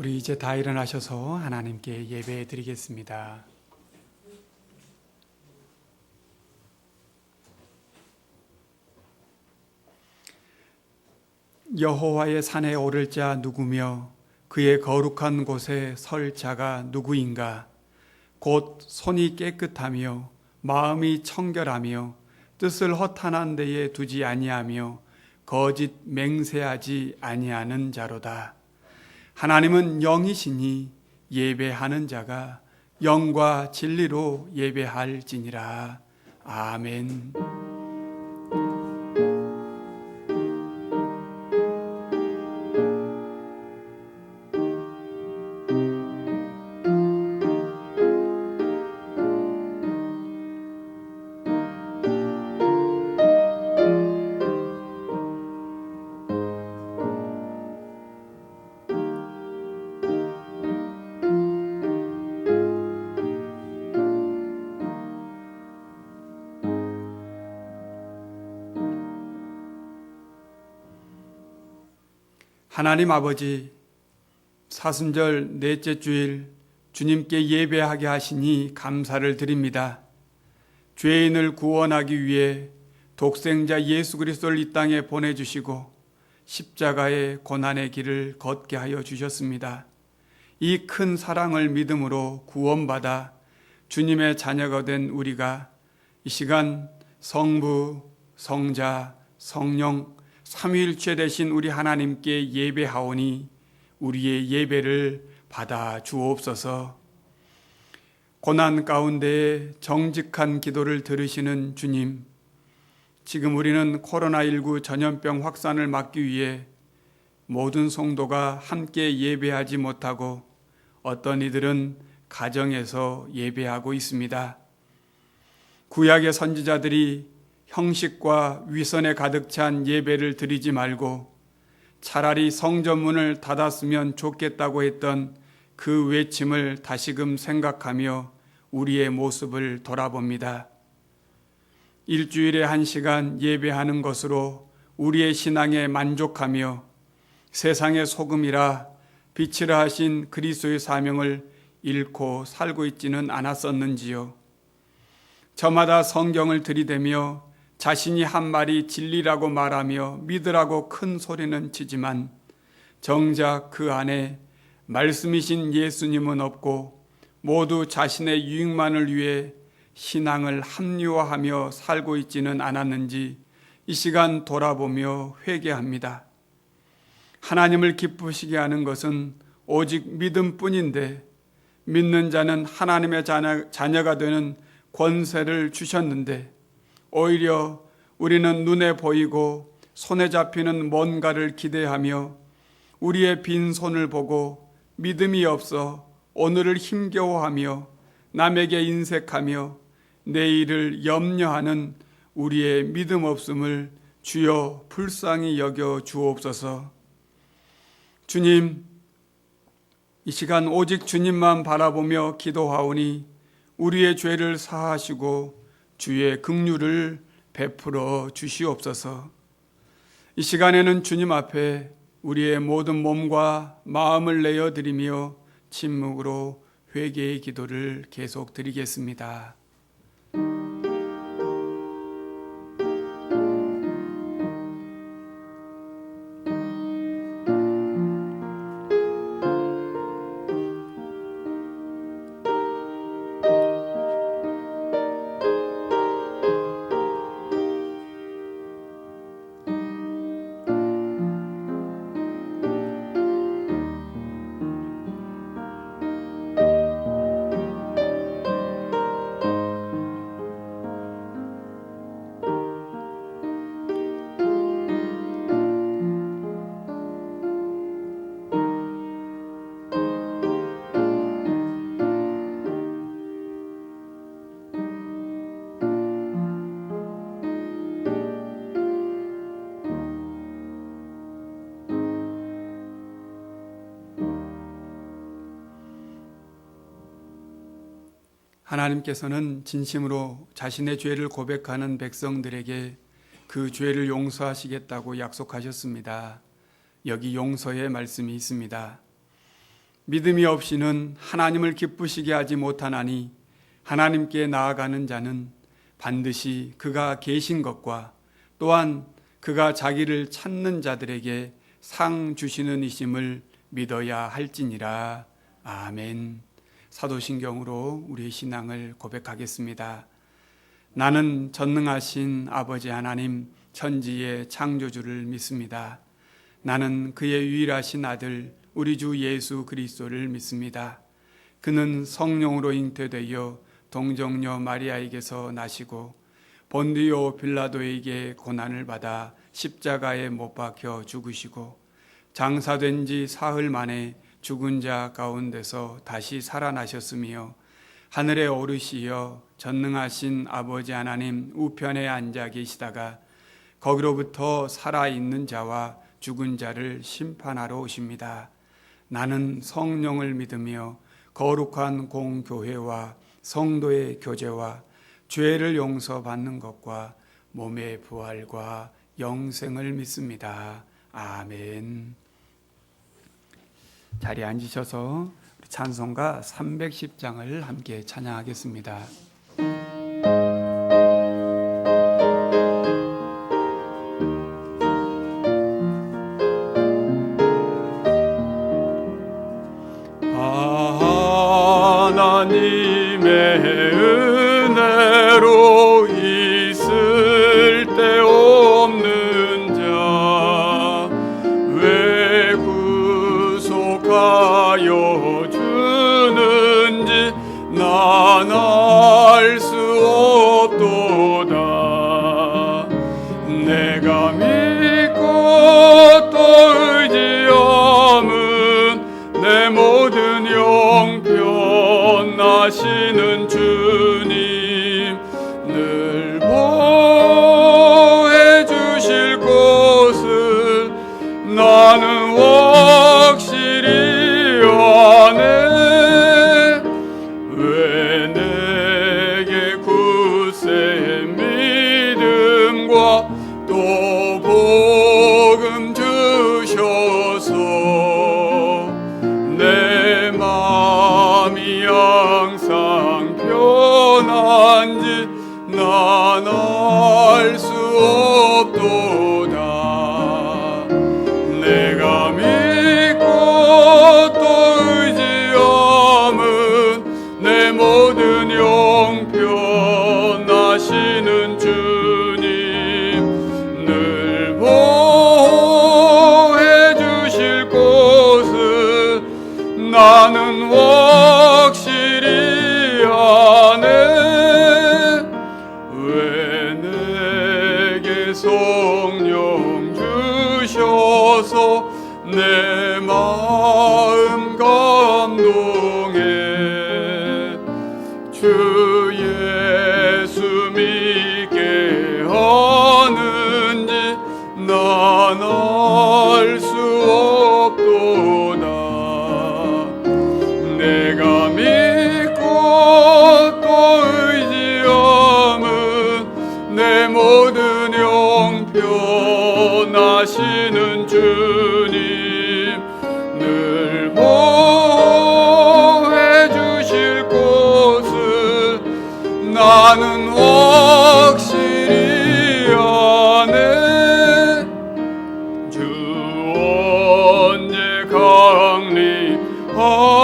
우리 이제 다 일어나셔서 하나님께 예배 드리겠습니다. 여호와의 산에 오를 자 누구며 그의 거룩한 곳에 설 자가 누구인가? 곧 손이 깨끗하며 마음이 청결하며 뜻을 허탄한 데에 두지 아니하며 거짓 맹세하지 아니하는 자로다. 하나님은 영이시니 예배하는 자가 영과 진리로 예배할지니라. 아멘. 하나님 아버지, 사순절 넷째 주일 주님께 예배하게 하시니 감사를 드립니다. 죄인을 구원하기 위해 독생자 예수 그리스도를 이 땅에 보내주시고 십자가의 고난의 길을 걷게 하여 주셨습니다. 이 큰 사랑을 믿음으로 구원받아 주님의 자녀가 된 우리가 이 시간 성부, 성자, 성령 삼위일체 되신 우리 하나님께 예배하오니 우리의 예배를 받아 주옵소서. 고난 가운데에 정직한 기도를 들으시는 주님, 지금 우리는 코로나19 전염병 확산을 막기 위해 모든 성도가 함께 예배하지 못하고 어떤 이들은 가정에서 예배하고 있습니다. 구약의 선지자들이 형식과 위선에 가득 찬 예배를 드리지 말고 차라리 성전문을 닫았으면 좋겠다고 했던 그 외침을 다시금 생각하며 우리의 모습을 돌아봅니다. 일주일에 1시간 예배하는 것으로 우리의 신앙에 만족하며 세상의 소금이라 빛이라 하신 그리스도의 사명을 잃고 살고 있지는 않았었는지요. 저마다 성경을 들이대며 자신이 한 말이 진리라고 말하며 믿으라고 큰 소리는 치지만 정작 그 안에 말씀이신 예수님은 없고 모두 자신의 유익만을 위해 신앙을 합리화하며 살고 있지는 않았는지 이 시간 돌아보며 회개합니다. 하나님을 기쁘시게 하는 것은 오직 믿음뿐인데 믿는 자는 하나님의 자녀가 되는 권세를 주셨는데 오히려 우리는 눈에 보이고 손에 잡히는 뭔가를 기대하며 우리의 빈손을 보고 믿음이 없어 오늘을 힘겨워하며 남에게 인색하며 내일을 염려하는 우리의 믿음 없음을 주여 불쌍히 여겨 주옵소서. 주님, 이 시간 오직 주님만 바라보며 기도하오니 우리의 죄를 사하시고 주의 긍휼을 베풀어 주시옵소서. 이 시간에는 주님 앞에 우리의 모든 몸과 마음을 내어드리며 침묵으로 회개의 기도를 계속 드리겠습니다. 하나님께서는 진심으로 자신의 죄를 고백하는 백성들에게 그 죄를 용서하시겠다고 약속하셨습니다. 여기 용서의 말씀이 있습니다. 믿음이 없이는 하나님을 기쁘시게 하지 못하나니 하나님께 나아가는 자는 반드시 그가 계신 것과 또한 그가 자기를 찾는 자들에게 상 주시는 이심을 믿어야 할지니라. 아멘. 사도신경으로 우리의 신앙을 고백하겠습니다. 나는 전능하신 아버지 하나님 천지의 창조주를 믿습니다. 나는 그의 유일하신 아들 우리 주 예수 그리스도를 믿습니다. 그는 성령으로 잉태되어 동정녀 마리아에게서 나시고 본디오 빌라도에게 고난을 받아 십자가에 못 박혀 죽으시고 장사된 지 사흘 만에 죽은 자 가운데서 다시 살아나셨으며 하늘에 오르시어 전능하신 아버지 하나님 우편에 앉아 계시다가 거기로부터 살아있는 자와 죽은 자를 심판하러 오십니다. 나는 성령을 믿으며 거룩한 공교회와 성도의 교제와 죄를 용서받는 것과 몸의 부활과 영생을 믿습니다. 아멘. 자리에 앉으셔서 찬송가 310장을 함께 찬양하겠습니다. 하나님의 은혜로 있을 데 없는 자 왜 구속하여 주는지 난 알 수 없도다. 내가 믿고 또 의지함은 내 모든 영편하시는 주님 늘 보호해 주실 곳을 나는 확실히 아네. 왜 내게 굳세 믿음과 또 복음 주셔서 내 마음이 항상 편한지 난 알 수 없도다. 내가 믿고 또 의지함은 내 모든 영편하시는 주님 늘 보호해 주실 곳을 나는 확실히 아네. 왜 내게 성령 주셔서 내 마음 감동해. 주 예수 믿게 하는지 난 알 수 없도다. 내가 믿고 또 의지함은 내 모든 영편하시는 주님 늘 보호해 주실 곳을 나는 확실히 아네. 주 언제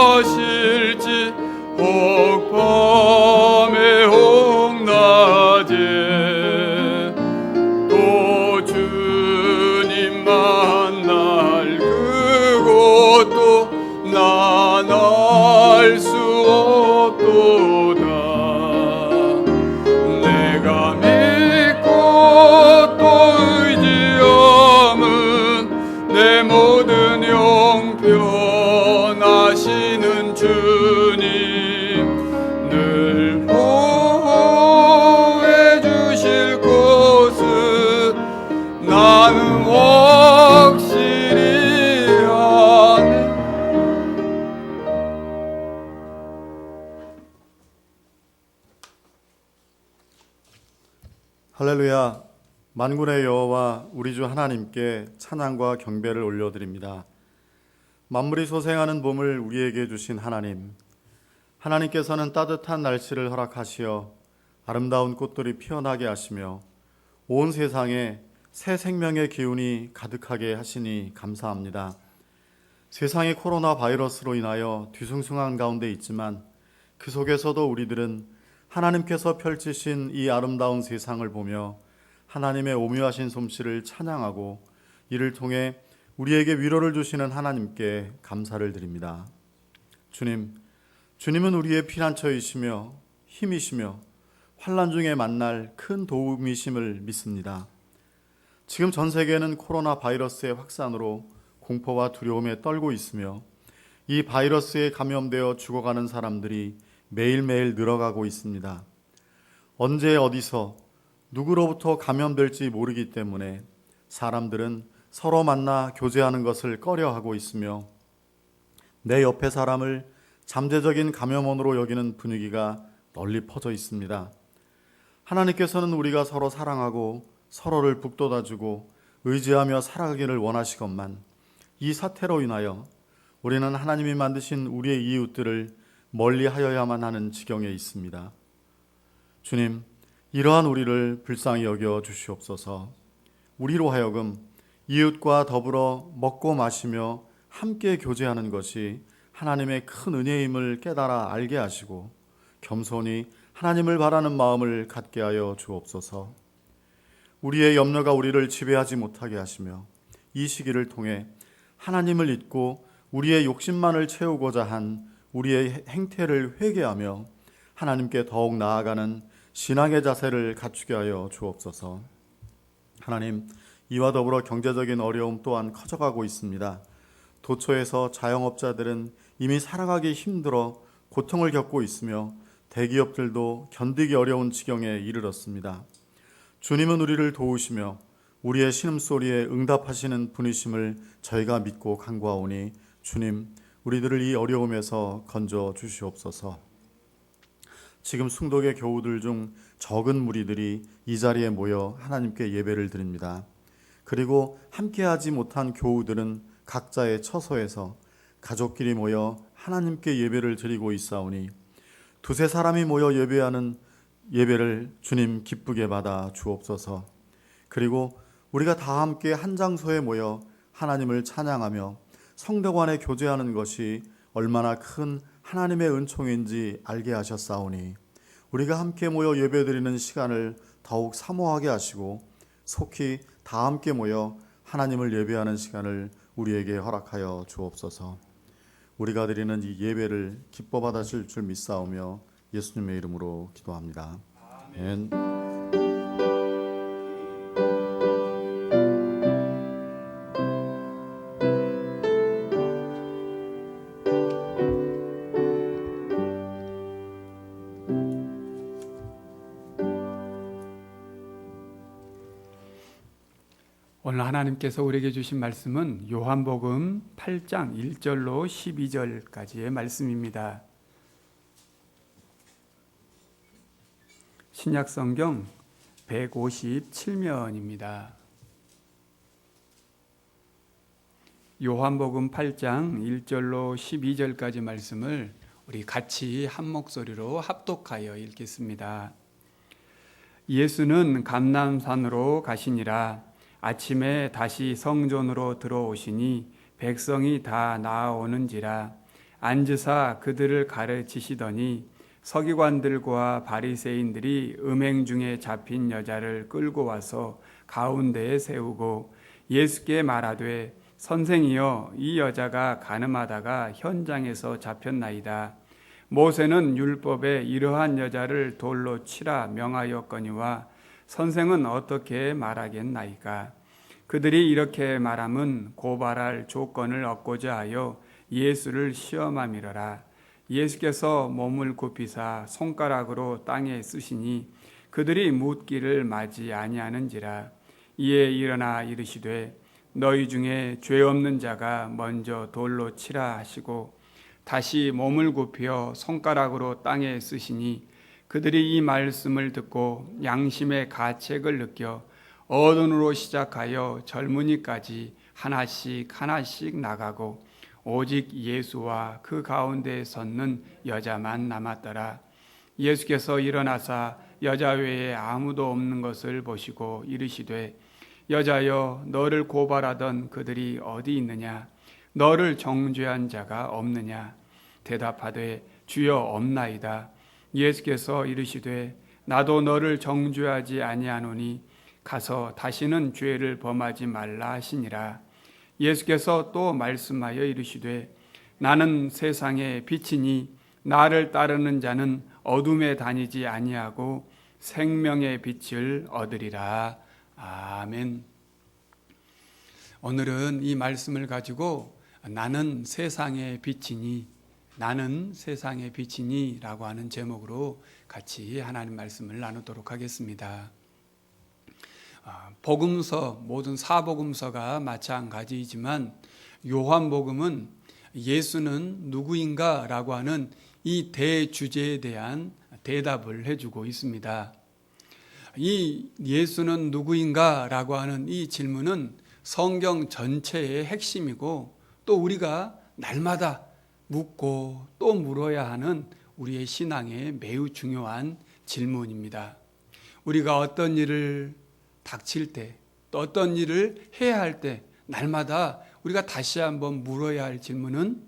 강림하실지 혹 밤에 혹 낮에 또 주님 만날 그것도 난 알 수 없도다. 내가 믿고 또 의지함은 내 모든 영편하시는 주님 늘 보호해 주실 곳을 나는 확실히 아네. 할렐루야. 만군의 여호와 우리 주 하나님께 찬양과 경배를 올려드립니다. 만물이 소생하는 봄을 우리에게 주신 하나님, 하나님께서는 따뜻한 날씨를 허락하시어 아름다운 꽃들이 피어나게 하시며 온 세상에 새 생명의 기운이 가득하게 하시니 감사합니다. 세상이 코로나 바이러스로 인하여 뒤숭숭한 가운데 있지만 그 속에서도 우리들은 하나님께서 펼치신 이 아름다운 세상을 보며 하나님의 오묘하신 솜씨를 찬양하고 이를 통해 우리에게 위로를 주시는 하나님께 감사를 드립니다. 주님은 우리의 피난처이시며 힘이시며 환난 중에 만날 큰 도움이심을 믿습니다. 지금 전 세계는 코로나 바이러스의 확산으로 공포와 두려움에 떨고 있으며 이 바이러스에 감염되어 죽어가는 사람들이 매일매일 늘어가고 있습니다. 언제 어디서 누구로부터 감염될지 모르기 때문에 사람들은 서로 만나 교제하는 것을 꺼려하고 있으며 내 옆에 사람을 잠재적인 감염원으로 여기는 분위기가 널리 퍼져 있습니다. 하나님께서는 우리가 서로 사랑하고 서로를 북돋아주고 의지하며 살아가기를 원하시건만 이 사태로 인하여 우리는 하나님이 만드신 우리의 이웃들을 멀리하여야만 하는 지경에 있습니다. 주님, 이러한 우리를 불쌍히 여겨 주시옵소서. 우리로 하여금 이웃과 더불어 먹고 마시며 함께 교제하는 것이 하나님의 큰 은혜임을 깨달아 알게 하시고 겸손히 하나님을 바라는 마음을 갖게 하여 주옵소서. 우리의 염려가 우리를 지배하지 못하게 하시며 이 시기를 통해 하나님을 잊고 우리의 욕심만을 채우고자 한 우리의 행태를 회개하며 하나님께 더욱 나아가는 신앙의 자세를 갖추게 하여 주옵소서. 하나님, 이와 더불어 경제적인 어려움 또한 커져가고 있습니다. 도처에서 자영업자들은 이미 살아가기 힘들어 고통을 겪고 있으며 대기업들도 견디기 어려운 지경에 이르렀습니다. 주님은 우리를 도우시며 우리의 신음소리에 응답하시는 분이심을 저희가 믿고 간구하오니 주님, 우리들을 이 어려움에서 건져 주시옵소서. 지금 순독의 교우들 중 적은 무리들이 이 자리에 모여 하나님께 예배를 드립니다. 그리고 함께하지 못한 교우들은 각자의 처소에서 가족끼리 모여 하나님께 예배를 드리고 있사오니 두세 사람이 모여 예배하는 예배를 주님 기쁘게 받아 주옵소서. 그리고 우리가 다 함께 한 장소에 모여 하나님을 찬양하며 성도간에 교제하는 것이 얼마나 큰 하나님의 은총인지 알게 하셨사오니 우리가 함께 모여 예배드리는 시간을 더욱 사모하게 하시고 속히 다 함께 모여 하나님을 예배하는 시간을 우리에게 허락하여 주옵소서. 우리가 드리는 이 예배를 기뻐 받으실 줄 믿사오며 예수님의 이름으로 기도합니다. 아멘. 오늘 하나님께서 우리에게 주신 말씀은 요한복음 8장 1절로 12절까지의 말씀입니다. 신약성경 157면입니다. 요한복음 8장 1절로 12절까지 말씀을 우리 같이 한 목소리로 합독하여 읽겠습니다. 예수는 감람산으로 가시니라. 아침에 다시 성전으로 들어오시니 백성이 다 나아오는지라. 앉으사 그들을 가르치시더니 서기관들과 바리새인들이 음행 중에 잡힌 여자를 끌고 와서 가운데에 세우고 예수께 말하되 선생이여, 이 여자가 간음하다가 현장에서 잡혔나이다. 모세는 율법에 이러한 여자를 돌로 치라 명하였거니와 선생은 어떻게 말하겠나이까? 그들이 이렇게 말함은 고발할 조건을 얻고자 하여 예수를 시험함이러라. 예수께서 몸을 굽히사 손가락으로 땅에 쓰시니 그들이 묻기를 마지 아니하는지라. 이에 일어나 이르시되 너희 중에 죄 없는 자가 먼저 돌로 치라 하시고 다시 몸을 굽혀 손가락으로 땅에 쓰시니 그들이 이 말씀을 듣고 양심의 가책을 느껴 어른으로 시작하여 젊은이까지 하나씩 나가고 오직 예수와 그 가운데에 섰는 여자만 남았더라. 예수께서 일어나사 여자 외에 아무도 없는 것을 보시고 이르시되 여자여 너를 고발하던 그들이 어디 있느냐? 너를 정죄한 자가 없느냐? 대답하되 주여 없나이다. 예수께서 이르시되 나도 너를 정죄하지 아니하노니 가서 다시는 죄를 범하지 말라 하시니라. 예수께서 또 말씀하여 이르시되 나는 세상의 빛이니 나를 따르는 자는 어둠에 다니지 아니하고 생명의 빛을 얻으리라. 아멘. 오늘은 이 말씀을 가지고 나는 세상의 빛이니 라고 하는 제목으로 같이 하나님 말씀을 나누도록 하겠습니다. 복음서, 모든 사복음서가 마찬가지이지만 요한복음은 예수는 누구인가 라고 하는 이 대주제에 대한 대답을 해주고 있습니다. 이 예수는 누구인가 라고 하는 이 질문은 성경 전체의 핵심이고 또 우리가 날마다 묻고 또 물어야 하는 우리의 신앙에 매우 중요한 질문입니다. 우리가 어떤 일을 닥칠 때, 또 어떤 일을 해야 할 때 날마다 우리가 다시 한번 물어야 할 질문은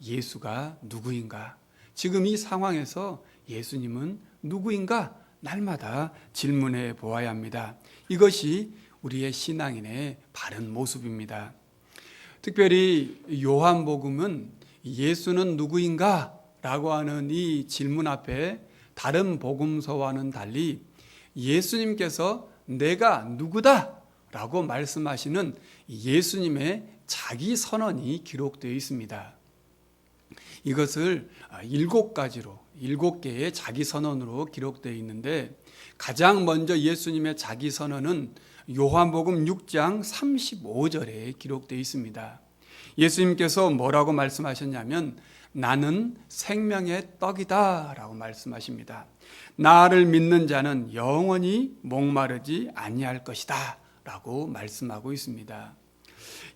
예수가 누구인가? 지금 이 상황에서 예수님은 누구인가? 날마다 질문해 보아야 합니다. 이것이 우리의 신앙인의 바른 모습입니다. 특별히 요한복음은 예수는 누구인가? 라고 하는 이 질문 앞에 다른 복음서와는 달리 예수님께서 내가 누구다? 라고 말씀하시는 예수님의 자기 선언이 기록되어 있습니다. 이것을 7개의 자기 선언으로 기록되어 있는데 가장 먼저 예수님의 자기 선언은 요한복음 6장 35절에 기록되어 있습니다. 예수님께서 뭐라고 말씀하셨냐면 나는 생명의 떡이다 라고 말씀하십니다. 나를 믿는 자는 영원히 목마르지 아니할 것이다 라고 말씀하고 있습니다.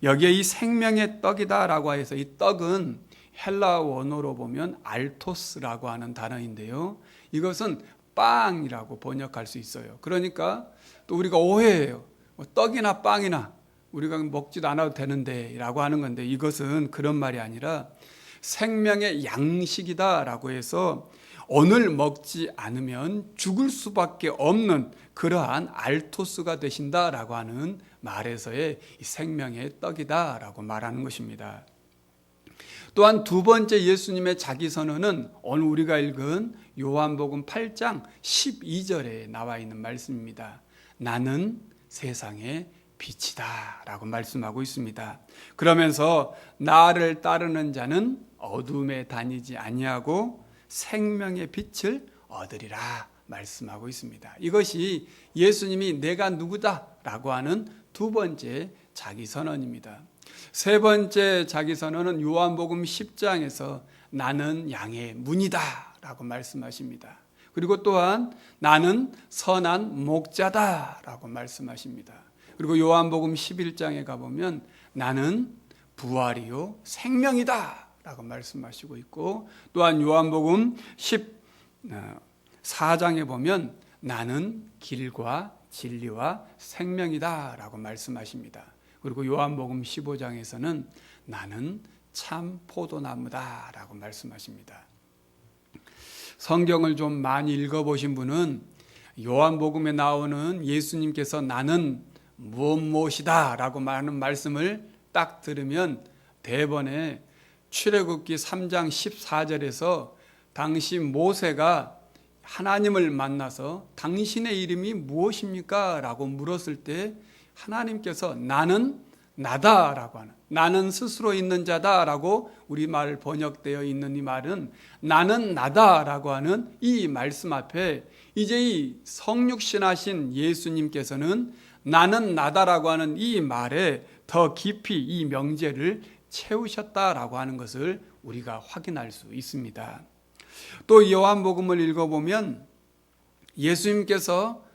여기에 이 생명의 떡이다 라고 해서 이 떡은 헬라 원어로 보면 알토스라고 하는 단어인데요. 이것은 빵이라고 번역할 수 있어요. 그러니까 또 우리가 오해해요. 떡이나 빵이나 우리가 먹지도 않아도 되는데 라고 하는 건데 이것은 그런 말이 아니라 생명의 양식이다 라고 해서 오늘 먹지 않으면 죽을 수밖에 없는 그러한 알토스가 되신다 라고 하는 말에서의 생명의 떡이다 라고 말하는 것입니다. 또한 두 번째 예수님의 자기 선언은 오늘 우리가 읽은 요한복음 8장 12절에 나와 있는 말씀입니다. 나는 세상의 빛이다 라고 말씀하고 있습니다. 그러면서 나를 따르는 자는 어둠에 다니지 아니하고 생명의 빛을 얻으리라 말씀하고 있습니다. 이것이 예수님이 내가 누구다 라고 하는 두 번째 자기 선언입니다. 세 번째 자기 선언은 요한복음 10장에서 나는 양의 문이다 라고 말씀하십니다. 그리고 또한 나는 선한 목자다 라고 말씀하십니다. 그리고 요한복음 11장에 가보면 나는 부활이요 생명이다 라고 말씀하시고 있고 또한 요한복음 14장에 보면 나는 길과 진리와 생명이다 라고 말씀하십니다. 그리고 요한복음 15장에서는 나는 참 포도나무다 라고 말씀하십니다. 성경을 좀 많이 읽어보신 분은 요한복음에 나오는 예수님께서 나는 무엇이다 라고 하는 말씀을 딱 들으면 대번에 출애굽기 3장 14절에서 당시 모세가 하나님을 만나서 당신의 이름이 무엇입니까? 라고 물었을 때 하나님께서 나는 나다라고 하는 나는 스스로 있는 자다라고 우리말 번역되어 있는 이 말은 나는 나다라고 하는 이 말씀 앞에 이제 이 성육신하신 예수님께서는 나는 나다라고 하는 이 말에 더 깊이 이 명제를 채우셨다라고 하는 것을 우리가 확인할 수 있습니다. 또 요한복음을 읽어보면 예수님께서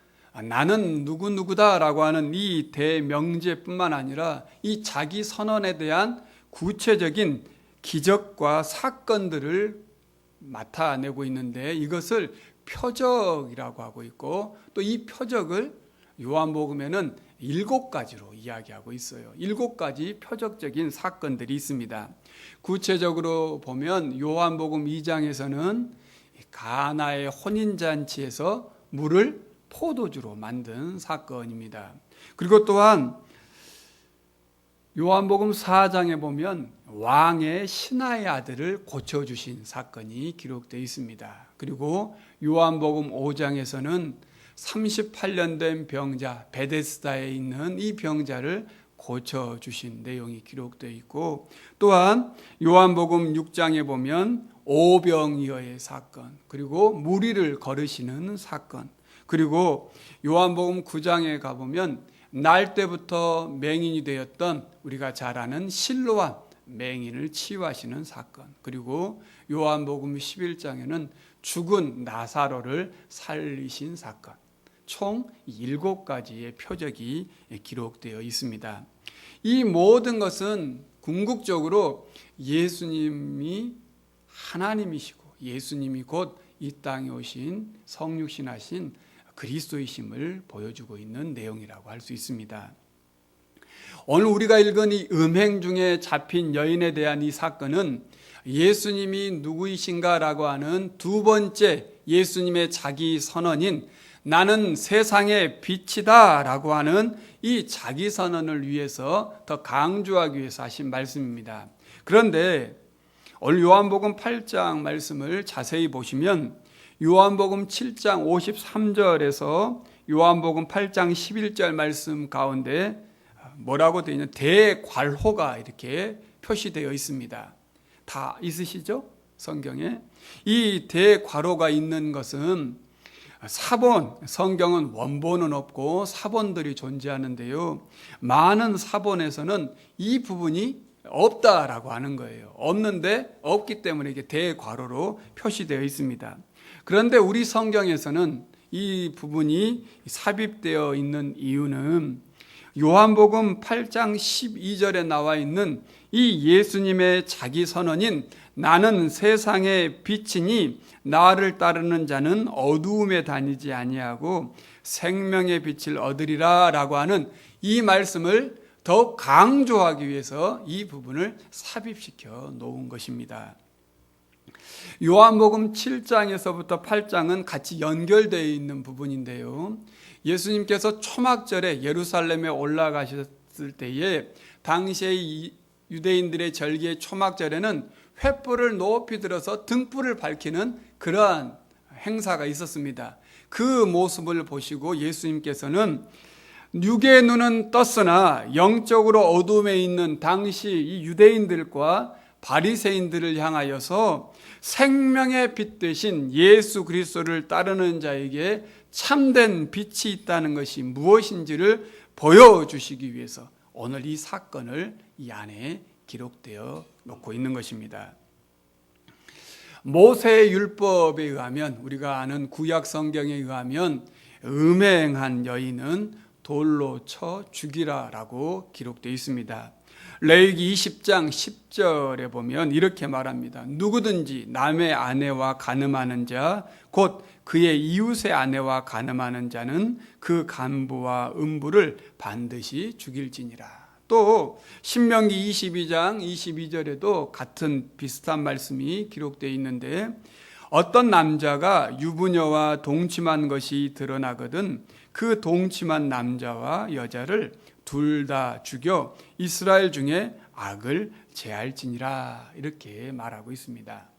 나는 누구누구다라고 하는 이 대명제뿐만 아니라 이 자기 선언에 대한 구체적인 기적과 사건들을 나타내고 있는데 이것을 표적이라고 하고 있고 또 이 표적을 요한복음에는 7가지로 이야기하고 있어요. 7가지 표적적인 사건들이 있습니다. 구체적으로 보면 요한복음 2장에서는 가나의 혼인잔치에서 물을 포도주로 만든 사건입니다. 그리고 또한 요한복음 4장에 보면 왕의 신하의 아들을 고쳐주신 사건이 기록되어 있습니다. 그리고 요한복음 5장에서는 38년 된 병자, 베데스다에 있는 이 병자를 고쳐주신 내용이 기록되어 있고, 또한 요한복음 6장에 보면 오병이어의 사건, 그리고 무리를 거르시는 사건, 그리고 요한복음 9장에 가보면 날 때부터 맹인이 되었던 우리가 잘 아는 실로암 맹인을 치유하시는 사건, 그리고 요한복음 11장에는 죽은 나사로를 살리신 사건, 총 7가지의 표적이 기록되어 있습니다. 이 모든 것은 궁극적으로 예수님이 하나님이시고 예수님이 곧 이 땅에 오신 성육신하신 그리스도이심을 보여주고 있는 내용이라고 할 수 있습니다. 오늘 우리가 읽은 이 음행 중에 잡힌 여인에 대한 이 사건은 예수님이 누구이신가라고 하는 두 번째 예수님의 자기 선언인 나는 세상의 빛이다 라고 하는 이 자기 선언을 위해서 더 강조하기 위해서 하신 말씀입니다. 그런데 오늘 요한복음 8장 말씀을 자세히 보시면 요한복음 7장 53절에서 요한복음 8장 11절 말씀 가운데 뭐라고 되어 있는 대괄호가 이렇게 표시되어 있습니다. 다 있으시죠? 성경에. 이 대괄호가 있는 것은 사본, 성경은 원본은 없고 사본들이 존재하는데요. 많은 사본에서는 이 부분이 없다라고 하는 거예요. 없는데 없기 때문에 이게 대괄호로 표시되어 있습니다. 그런데 우리 성경에서는 이 부분이 삽입되어 있는 이유는 요한복음 8장 12절에 나와 있는 이 예수님의 자기 선언인 나는 세상의 빛이니 나를 따르는 자는 어두움에 다니지 아니하고 생명의 빛을 얻으리라 라고 하는 이 말씀을 더욱 강조하기 위해서 이 부분을 삽입시켜 놓은 것입니다. 요한복음 7장에서부터 8장은 같이 연결되어 있는 부분인데요. 예수님께서 초막절에 예루살렘에 올라가셨을 때에 당시의 유대인들의 절기의 초막절에는 횃불을 높이 들어서 등불을 밝히는 그러한 행사가 있었습니다. 그 모습을 보시고 예수님께서는 육의 눈은 떴으나 영적으로 어둠에 있는 당시 이 유대인들과 바리새인들을 향하여서 생명의 빛 대신 예수 그리스도를 따르는 자에게 참된 빛이 있다는 것이 무엇인지를 보여주시기 위해서 오늘 이 사건을 이 안에 기록되어 놓고 있는 것입니다. 모세의 율법에 의하면 우리가 아는 구약 성경에 의하면 음행한 여인은 돌로 쳐 죽이라라고 기록되어 있습니다. 레위기 20장 10절에 보면 이렇게 말합니다. 누구든지 남의 아내와 간음하는 자 곧 그의 이웃의 아내와 간음하는 자는 그 간부와 음부를 반드시 죽일지니라. 또 신명기 22장 22절에도 같은 비슷한 말씀이 기록되어 있는데 어떤 남자가 유부녀와 동침한 것이 드러나거든 그 동침한 남자와 여자를 둘 다 죽여 이스라엘 중에 악을 제할지니라 이렇게 말하고 있습니다.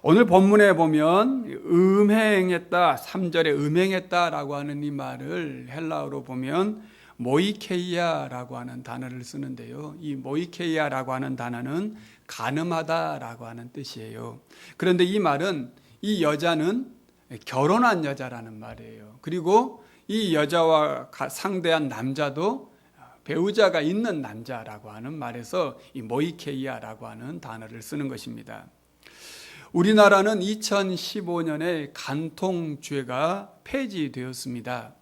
오늘 본문에 보면 음행했다 3절에 음행했다라고 하는 이 말을 헬라어로 보면 모이케이아라고 하는 단어를 쓰는데요. 이 모이케이아라고 하는 단어는 간음하다라고 하는 뜻이에요. 그런데 이 말은 이 여자는 결혼한 여자라는 말이에요. 그리고 이 여자와 상대한 남자도 배우자가 있는 남자라고 하는 말에서 이 모이케이아라고 하는 단어를 쓰는 것입니다. 우리나라는 2015년에 간통죄가 폐지되었습니다.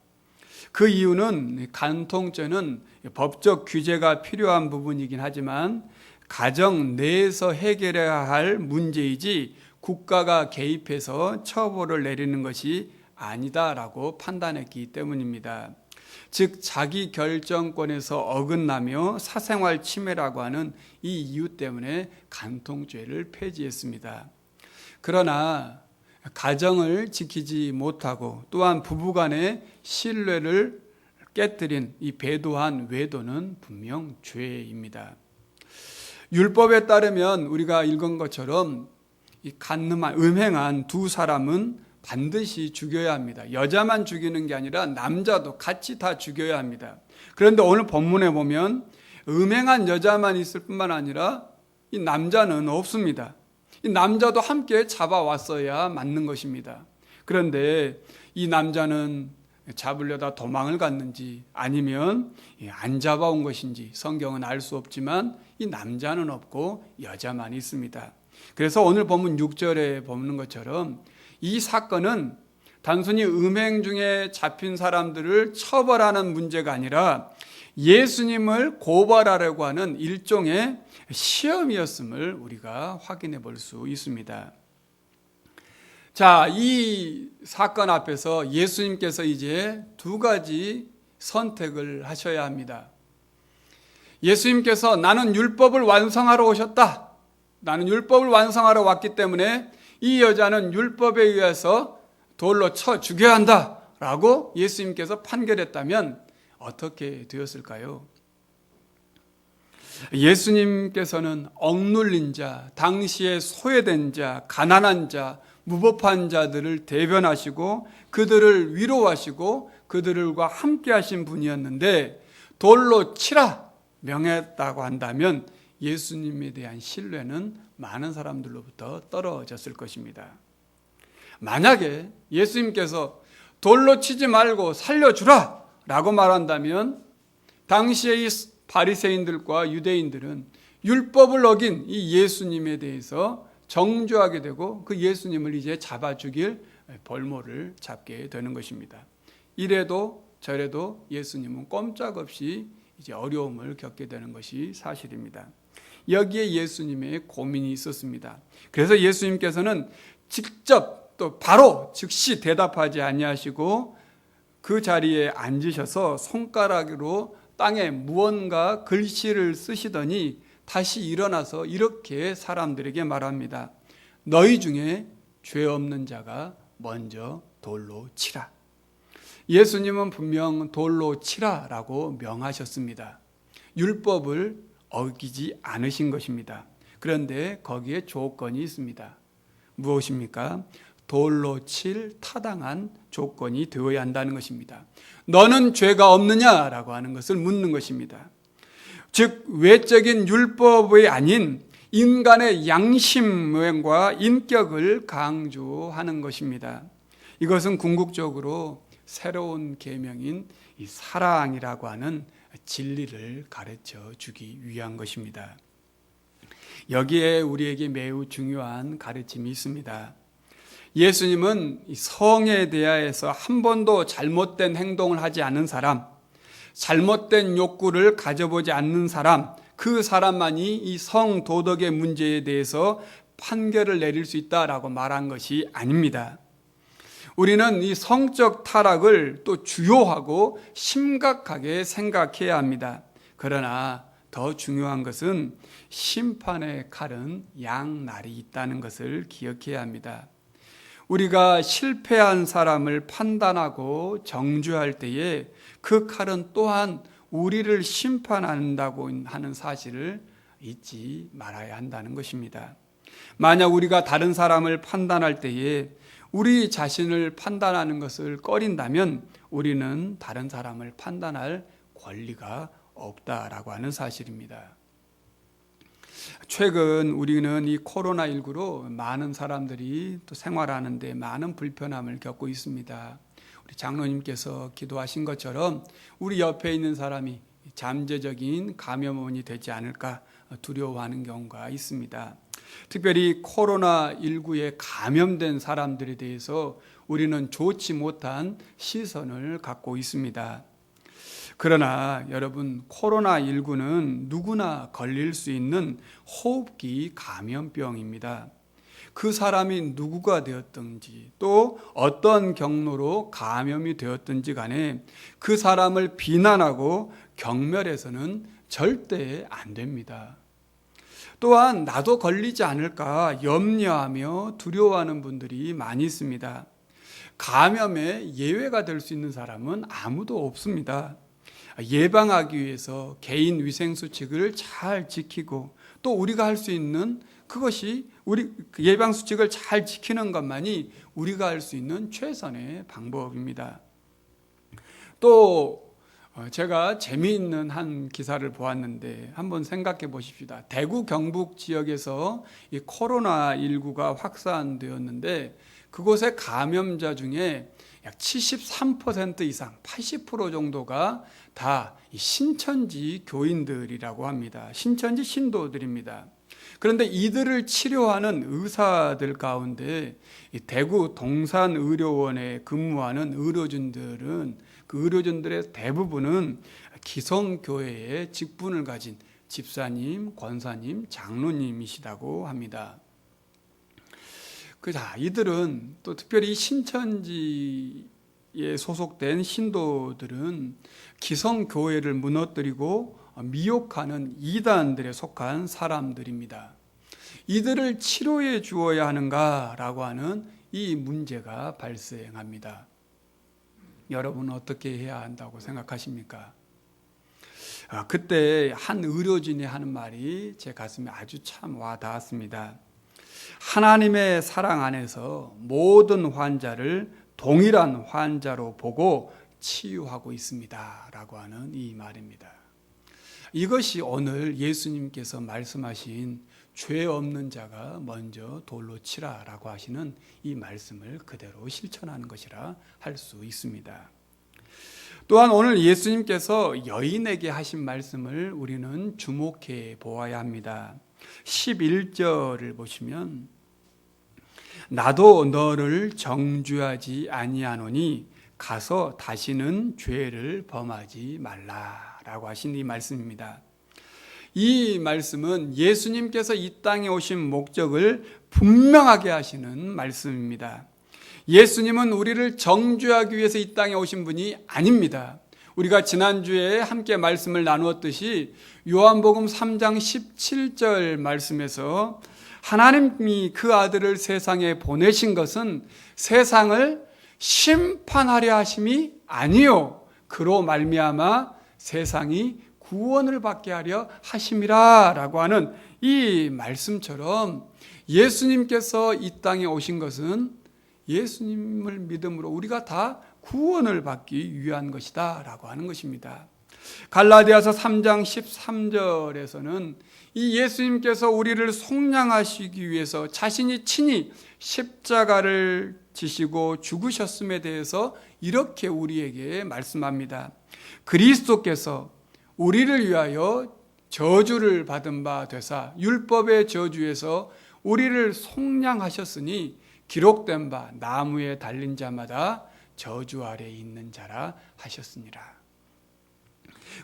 그 이유는 간통죄는 법적 규제가 필요한 부분이긴 하지만 가정 내에서 해결해야 할 문제이지 국가가 개입해서 처벌을 내리는 것이 아니다라고 판단했기 때문입니다. 즉 자기 결정권에서 어긋나며 사생활 침해라고 하는 이 이유 때문에 간통죄를 폐지했습니다. 그러나 가정을 지키지 못하고 또한 부부간의 신뢰를 깨뜨린 이 배도한 외도는 분명 죄입니다. 율법에 따르면 우리가 읽은 것처럼 이 간음한 음행한 두 사람은 반드시 죽여야 합니다. 여자만 죽이는 게 아니라 남자도 같이 다 죽여야 합니다. 그런데 오늘 본문에 보면 음행한 여자만 있을 뿐만 아니라 이 남자는 없습니다. 이 남자도 함께 잡아왔어야 맞는 것입니다. 그런데 이 남자는 잡으려다 도망을 갔는지 아니면 안 잡아온 것인지 성경은 알 수 없지만 이 남자는 없고 여자만 있습니다. 그래서 오늘 본문 6절에 보는 것처럼 이 사건은 단순히 음행 중에 잡힌 사람들을 처벌하는 문제가 아니라 예수님을 고발하려고 하는 일종의 시험이었음을 우리가 확인해 볼 수 있습니다. 자, 이 사건 앞에서 예수님께서 이제 두 가지 선택을 하셔야 합니다. 예수님께서 나는 율법을 완성하러 오셨다. 나는 율법을 완성하러 왔기 때문에 이 여자는 율법에 의해서 돌로 쳐 죽여야 한다 라고 예수님께서 판결했다면 어떻게 되었을까요? 예수님께서는 억눌린 자, 당시에 소외된 자, 가난한 자, 무법한 자들을 대변하시고 그들을 위로하시고 그들과 함께 하신 분이었는데 돌로 치라 명했다고 한다면 예수님에 대한 신뢰는 많은 사람들로부터 떨어졌을 것입니다. 만약에 예수님께서 돌로 치지 말고 살려주라 라고 말한다면 당시의 이 바리새인들과 유대인들은 율법을 어긴 이 예수님에 대해서 정죄하게 되고 그 예수님을 이제 잡아 죽일 볼모를 잡게 되는 것입니다. 이래도 저래도 예수님은 꼼짝없이 이제 어려움을 겪게 되는 것이 사실입니다. 여기에 예수님의 고민이 있었습니다. 그래서 예수님께서는 직접 또 바로 즉시 대답하지 아니하시고 그 자리에 앉으셔서 손가락으로 땅에 무언가 글씨를 쓰시더니 다시 일어나서 이렇게 사람들에게 말합니다. 너희 중에 죄 없는 자가 먼저 돌로 치라. 예수님은 분명 돌로 치라라고 명하셨습니다. 율법을 어기지 않으신 것입니다. 그런데 거기에 조건이 있습니다. 무엇입니까? 돌로 칠 타당한 조건이 되어야 한다는 것입니다. 너는 죄가 없느냐라고 하는 것을 묻는 것입니다. 즉 외적인 율법이 아닌 인간의 양심과 인격을 강조하는 것입니다. 이것은 궁극적으로 새로운 계명인 이 사랑이라고 하는 진리를 가르쳐 주기 위한 것입니다. 여기에 우리에게 매우 중요한 가르침이 있습니다. 예수님은 성에 대하여서 한 번도 잘못된 행동을 하지 않은 사람, 잘못된 욕구를 가져보지 않는 사람, 그 사람만이 이 성도덕의 문제에 대해서 판결을 내릴 수 있다라고 말한 것이 아닙니다. 우리는 이 성적 타락을 또 주요하고 심각하게 생각해야 합니다. 그러나 더 중요한 것은 심판의 칼은 양날이 있다는 것을 기억해야 합니다. 우리가 실패한 사람을 판단하고 정죄할 때에 그 칼은 또한 우리를 심판한다고 하는 사실을 잊지 말아야 한다는 것입니다. 만약 우리가 다른 사람을 판단할 때에 우리 자신을 판단하는 것을 꺼린다면 우리는 다른 사람을 판단할 권리가 없다라고 하는 사실입니다. 최근 우리는 이 코로나19로 많은 사람들이 또 생활하는데 많은 불편함을 겪고 있습니다. 우리 장로님께서 기도하신 것처럼 우리 옆에 있는 사람이 잠재적인 감염원이 되지 않을까 두려워하는 경우가 있습니다. 특별히 코로나19에 감염된 사람들에 대해서 우리는 좋지 못한 시선을 갖고 있습니다. 그러나 여러분, 코로나19는 누구나 걸릴 수 있는 호흡기 감염병입니다. 그 사람이 누구가 되었든지 또 어떤 경로로 감염이 되었든지 간에 그 사람을 비난하고 경멸해서는 절대 안 됩니다. 또한 나도 걸리지 않을까 염려하며 두려워하는 분들이 많이 있습니다. 감염에 예외가 될 수 있는 사람은 아무도 없습니다. 예방하기 위해서 개인 위생 수칙을 잘 지키고 또 우리가 할 수 있는 그것이 우리 예방 수칙을 잘 지키는 것만이 우리가 할 수 있는 최선의 방법입니다. 또 제가 재미있는 한 기사를 보았는데 한번 생각해 보십시다. 대구 경북 지역에서 이 코로나19가 확산되었는데 그곳의 감염자 중에 약 73% 이상, 80% 정도가 다 신천지 교인들이라고 합니다. 신천지 신도들입니다. 그런데 이들을 치료하는 의사들 가운데 대구 동산의료원에 근무하는 의료진들은 그 의료진들의 대부분은 기성교회의 직분을 가진 집사님, 권사님, 장로님이시다고 합니다. 이들은 또 특별히 신천지에 소속된 신도들은 기성교회를 무너뜨리고 미혹하는 이단들에 속한 사람들입니다. 이들을 치료해 주어야 하는가라고 하는 이 문제가 발생합니다. 여러분은 어떻게 해야 한다고 생각하십니까? 그때 한 의료진이 하는 말이 제 가슴에 아주 참 와닿았습니다. 하나님의 사랑 안에서 모든 환자를 동일한 환자로 보고 치유하고 있습니다 라고 하는 이 말입니다. 이것이 오늘 예수님께서 말씀하신 죄 없는 자가 먼저 돌로 치라 라고 하시는 이 말씀을 그대로 실천하는 것이라 할 수 있습니다. 또한 오늘 예수님께서 여인에게 하신 말씀을 우리는 주목해 보아야 합니다. 11절을 보시면 나도 너를 정죄하지 아니하노니 가서 다시는 죄를 범하지 말라라고 하신 이 말씀입니다. 이 말씀은 예수님께서 이 땅에 오신 목적을 분명하게 하시는 말씀입니다. 예수님은 우리를 정죄하기 위해서 이 땅에 오신 분이 아닙니다. 우리가 지난주에 함께 말씀을 나누었듯이 요한복음 3장 17절 말씀에서 하나님이 그 아들을 세상에 보내신 것은 세상을 심판하려 하심이 아니요 그로 말미암아 세상이 구원을 받게 하려 하심이라 라고 하는 이 말씀처럼 예수님께서 이 땅에 오신 것은 예수님을 믿음으로 우리가 다 구원을 받기 위한 것이다 라고 하는 것입니다. 갈라디아서 3장 13절에서는 이 예수님께서 우리를 속량하시기 위해서 자신이 친히 십자가를 지시고 죽으셨음에 대해서 이렇게 우리에게 말씀합니다. 그리스도께서 우리를 위하여 저주를 받은 바 되사 율법의 저주에서 우리를 속량하셨으니 기록된 바 나무에 달린 자마다 저주 아래 있는 자라 하셨습니다.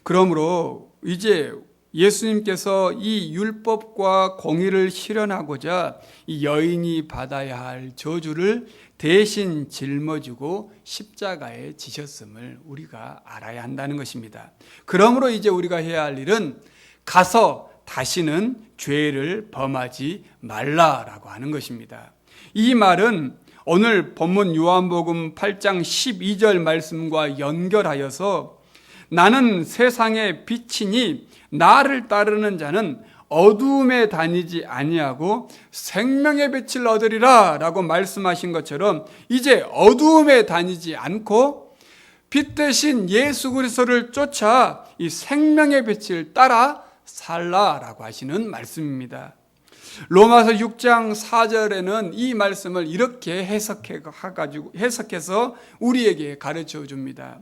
그러므로 이제 예수님께서 이 율법과 공의를 실현하고자 이 여인이 받아야 할 저주를 대신 짊어지고 십자가에 지셨음을 우리가 알아야 한다는 것입니다. 그러므로 이제 우리가 해야 할 일은 가서 다시는 죄를 범하지 말라라고 하는 것입니다. 이 말은 오늘 본문 요한복음 8장 12절 말씀과 연결하여서 나는 세상의 빛이니 나를 따르는 자는 어두움에 다니지 아니하고 생명의 빛을 얻으리라 라고 말씀하신 것처럼 이제 어두움에 다니지 않고 빛 대신 예수 그리스도를 쫓아 이 생명의 빛을 따라 살라라고 하시는 말씀입니다. 로마서 6장 4절에는 이 말씀을 이렇게 해석해서 우리에게 가르쳐 줍니다.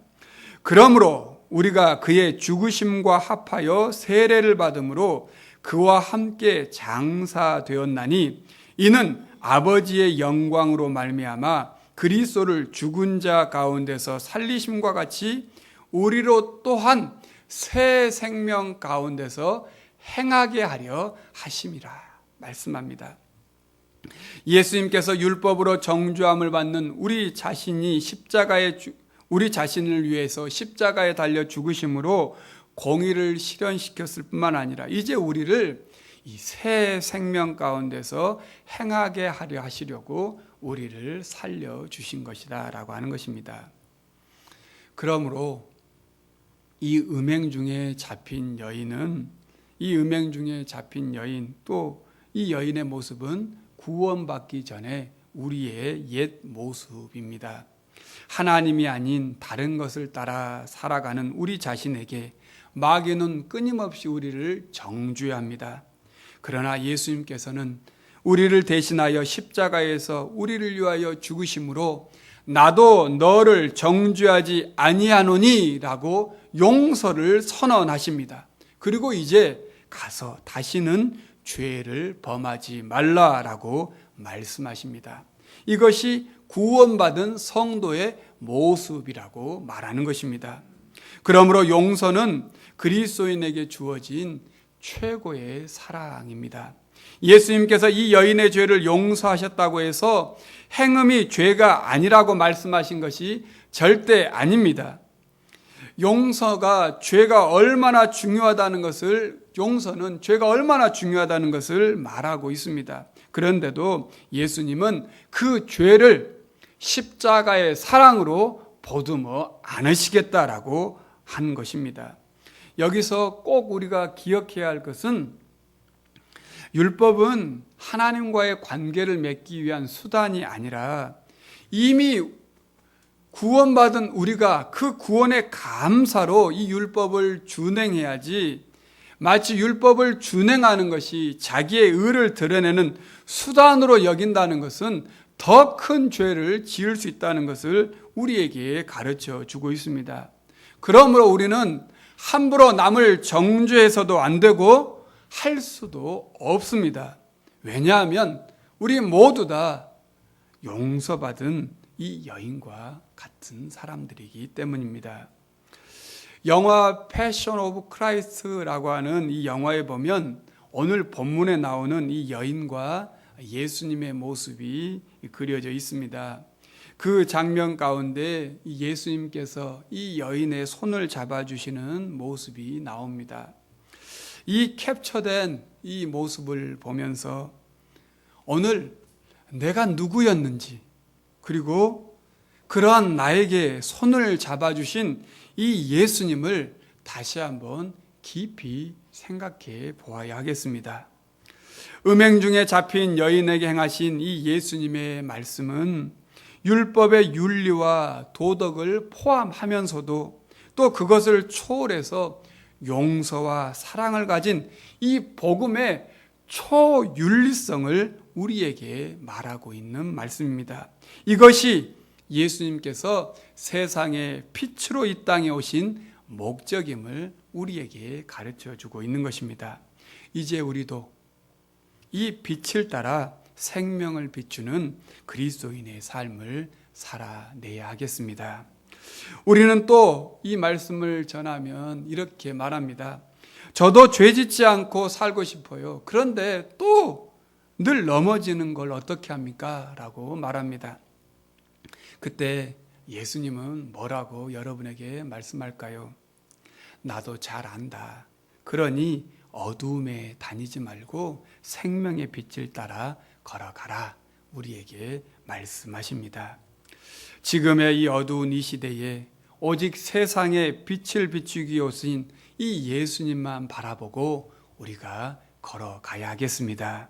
그러므로 우리가 그의 죽으심과 합하여 세례를 받음으로 그와 함께 장사되었나니 이는 아버지의 영광으로 말미암아 그리스도를 죽은 자 가운데서 살리심과 같이 우리로 또한 새 생명 가운데서 행하게 하려 하심이라 말씀합니다. 예수님께서 율법으로 정죄함을 받는 우리 자신을 위해서 십자가에 달려 죽으심으로 공의를 실현시켰을 뿐만 아니라 이제 우리를 이 새 생명 가운데서 행하게 하려 하시려고 우리를 살려주신 것이다 라고 하는 것입니다. 그러므로 이 음행 중에 잡힌 여인, 또 이 여인의 모습은 구원받기 전에 우리의 옛 모습입니다. 하나님이 아닌 다른 것을 따라 살아가는 우리 자신에게 마귀는 끊임없이 우리를 정죄합니다. 그러나 예수님께서는 우리를 대신하여 십자가에서 우리를 위하여 죽으심으로 나도 너를 정죄하지 아니하노니 라고 용서를 선언하십니다. 그리고 이제 가서 다시는 죄를 범하지 말라라고 말씀하십니다. 이것이 구원받은 성도의 모습이라고 말하는 것입니다. 그러므로 용서는 그리스도인에게 주어진 최고의 사랑입니다. 예수님께서 이 여인의 죄를 용서하셨다고 해서 행음이 죄가 아니라고 말씀하신 것이 절대 아닙니다. 용서는 죄가 얼마나 중요하다는 것을 말하고 있습니다. 그런데도 예수님은 그 죄를 십자가의 사랑으로 보듬어 안으시겠다라고 한 것입니다. 여기서 꼭 우리가 기억해야 할 것은 율법은 하나님과의 관계를 맺기 위한 수단이 아니라 이미 구원받은 우리가 그 구원의 감사로 이 율법을 준행해야지, 마치 율법을 준행하는 것이 자기의 의를 드러내는 수단으로 여긴다는 것은 더 큰 죄를 지을 수 있다는 것을 우리에게 가르쳐 주고 있습니다. 그러므로 우리는 함부로 남을 정죄해서도 안 되고 할 수도 없습니다. 왜냐하면 우리 모두 다 용서받은 이 여인과 같은 사람들이기 때문입니다. 영화 패션 오브 크라이스트라고 하는 이 영화에 보면 오늘 본문에 나오는 이 여인과 예수님의 모습이 그려져 있습니다. 그 장면 가운데 예수님께서 이 여인의 손을 잡아주시는 모습이 나옵니다. 이 캡처된 이 모습을 보면서 오늘 내가 누구였는지, 그리고 그러한 나에게 손을 잡아주신 이 예수님을 다시 한번 깊이 생각해 보아야 하겠습니다. 음행 중에 잡힌 여인에게 행하신 이 예수님의 말씀은 율법의 윤리와 도덕을 포함하면서도 또 그것을 초월해서 용서와 사랑을 가진 이 복음의 초윤리성을 우리에게 말하고 있는 말씀입니다. 이것이 예수님께서 세상의 빛으로 이 땅에 오신 목적임을 우리에게 가르쳐 주고 있는 것입니다. 이제 우리도 이 빛을 따라 생명을 비추는 그리스도인의 삶을 살아내야 하겠습니다. 우리는 또 이 말씀을 전하면 이렇게 말합니다. 저도 죄 짓지 않고 살고 싶어요. 그런데 또 늘 넘어지는 걸 어떻게 합니까? 라고 말합니다. 그때 예수님은 뭐라고 여러분에게 말씀할까요? 나도 잘 안다. 그러니 어두움에 다니지 말고 생명의 빛을 따라 걸어가라. 우리에게 말씀하십니다. 지금의 이 어두운 이 시대에 오직 세상에 빛을 비추기 오신 이 예수님만 바라보고 우리가 걸어가야 하겠습니다.